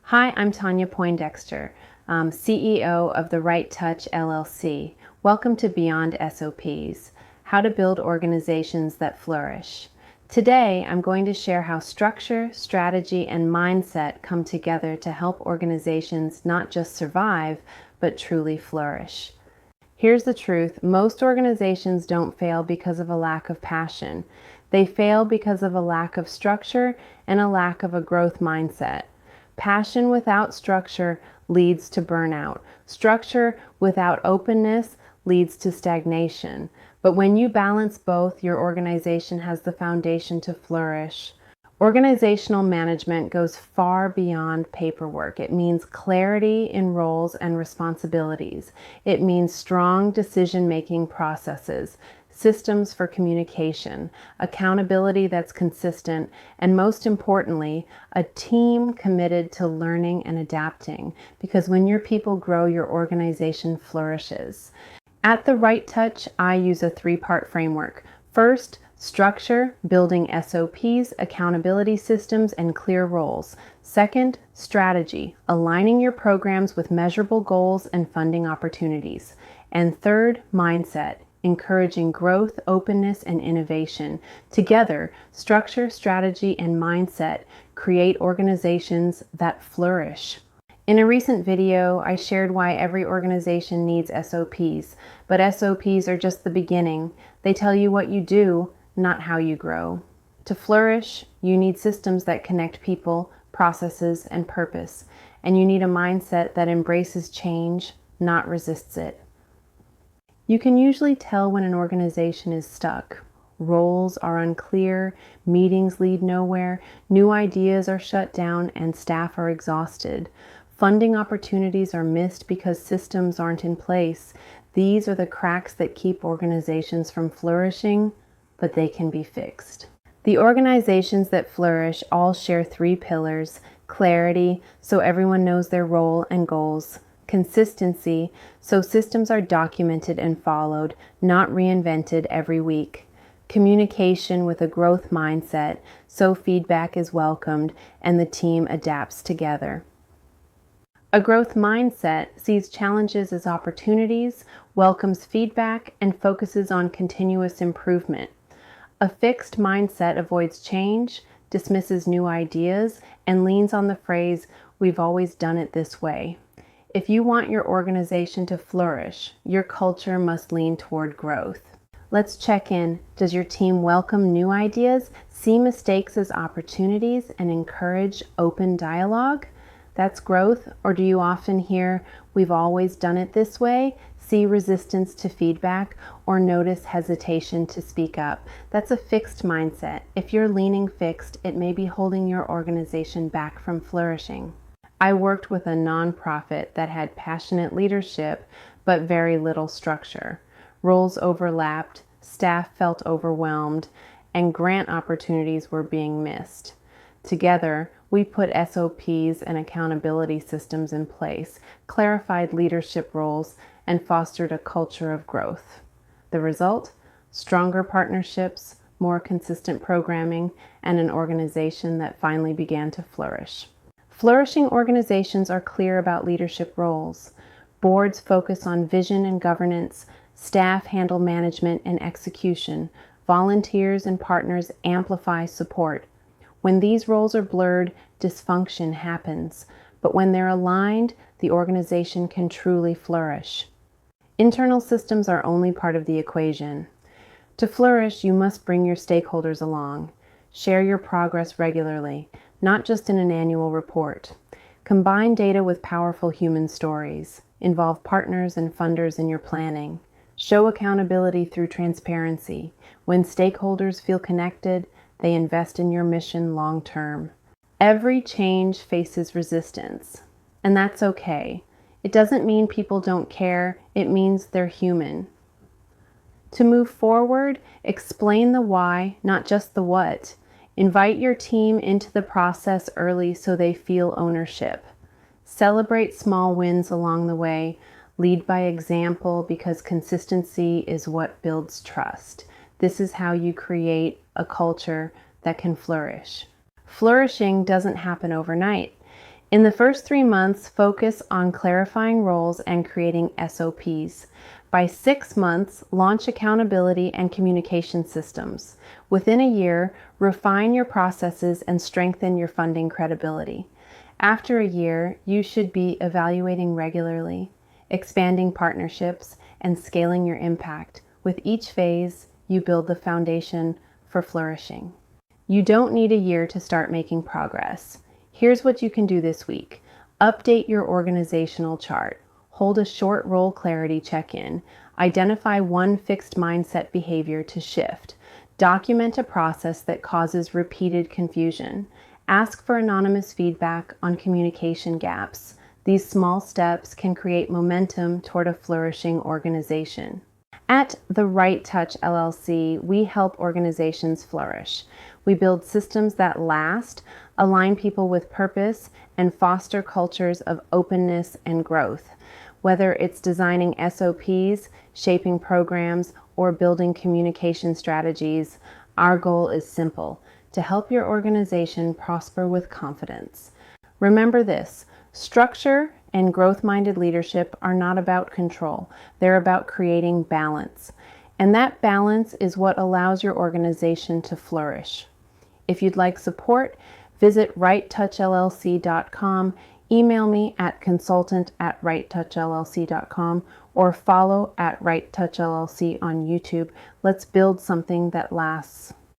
Hi, I'm Tonya Poindexter, CEO of the Write Touch LLC. Welcome to Beyond SOPs, how to build organizations that flourish. Today, I'm going to share how structure, strategy, and mindset come together to help organizations not just survive, but truly flourish. Here's the truth. Most organizations don't fail because of a lack of passion. They fail because of a lack of structure and a lack of a growth mindset. Passion without structure leads to burnout. Structure without openness leads to stagnation. But when you balance both, your organization has the foundation to flourish. Organizational management goes far beyond paperwork. It means clarity in roles and responsibilities. It means strong decision-making processes, systems for communication, accountability that's consistent, and most importantly, a team committed to learning and adapting. Because when your people grow, your organization flourishes. At the Write Touch, I use a three-part framework. First, structure, building SOPs, accountability systems, and clear roles. Second, strategy, aligning your programs with measurable goals and funding opportunities. And third, mindset, encouraging growth, openness, and innovation. Together, structure, strategy, and mindset create organizations that flourish. In a recent video, I shared why every organization needs SOPs, but SOPs are just the beginning. They tell you what you do, not how you grow. To flourish, you need systems that connect people, processes, and purpose, and you need a mindset that embraces change, not resists it. You can usually tell when an organization is stuck. Roles are unclear, meetings lead nowhere, new ideas are shut down, and staff are exhausted. Funding opportunities are missed because systems aren't in place. These are the cracks that keep organizations from flourishing, but they can be fixed. The organizations that flourish all share three pillars: clarity, so everyone knows their role and goals; consistency, so systems are documented and followed, not reinvented every week; communication with a growth mindset, so feedback is welcomed and the team adapts together. A growth mindset sees challenges as opportunities, welcomes feedback, and focuses on continuous improvement. A fixed mindset avoids change, dismisses new ideas, and leans on the phrase, "We've always done it this way." If you want your organization to flourish, your culture must lean toward growth. Let's check in. Does your team welcome new ideas, see mistakes as opportunities, and encourage open dialogue? That's growth. Or do you often hear, "We've always done it this way," see resistance to feedback, or notice hesitation to speak up? That's a fixed mindset. If you're leaning fixed, it may be holding your organization back from flourishing. I worked with a nonprofit that had passionate leadership, but very little structure. Roles overlapped, staff felt overwhelmed, and grant opportunities were being missed. Together, we put SOPs and accountability systems in place, clarified leadership roles, and fostered a culture of growth. The result? Stronger partnerships, more consistent programming, and an organization that finally began to flourish. Flourishing organizations are clear about leadership roles. Boards focus on vision and governance. Staff handle management and execution. Volunteers and partners amplify support. When these roles are blurred, dysfunction happens. But when they're aligned, the organization can truly flourish. Internal systems are only part of the equation. To flourish, you must bring your stakeholders along. Share your progress regularly, not just in an annual report. Combine data with powerful human stories. Involve partners and funders in your planning. Show accountability through transparency. When stakeholders feel connected, they invest in your mission long term. Every change faces resistance, and that's okay. It doesn't mean people don't care, it means they're human. To move forward, explain the why, not just the what. Invite your team into the process early so they feel ownership. Celebrate small wins along the way. Lead by example because consistency is what builds trust. This is how you create a culture that can flourish. Flourishing doesn't happen overnight. In the first 3 months, focus on clarifying roles and creating SOPs. By 6 months, launch accountability and communication systems. Within a year, refine your processes and strengthen your funding credibility. After a year, you should be evaluating regularly, expanding partnerships, and scaling your impact. With each phase, you build the foundation for flourishing. You don't need a year to start making progress. Here's what you can do this week. Update your organizational chart. Hold a short role clarity check-in. Identify one fixed mindset behavior to shift. Document a process that causes repeated confusion. Ask for anonymous feedback on communication gaps. These small steps can create momentum toward a flourishing organization. At the Write Touch LLC, we help organizations flourish. We build systems that last, align people with purpose, and foster cultures of openness and growth. Whether it's designing SOPs, shaping programs, or building communication strategies, our goal is simple: to help your organization prosper with confidence. Remember this: structure and growth-minded leadership are not about control. They're about creating balance. And that balance is what allows your organization to flourish. If you'd like support, visit writetouchllc.com, email me at consultant@writetouchllc.com, or follow at Write Touch LLC on YouTube. Let's build something that lasts.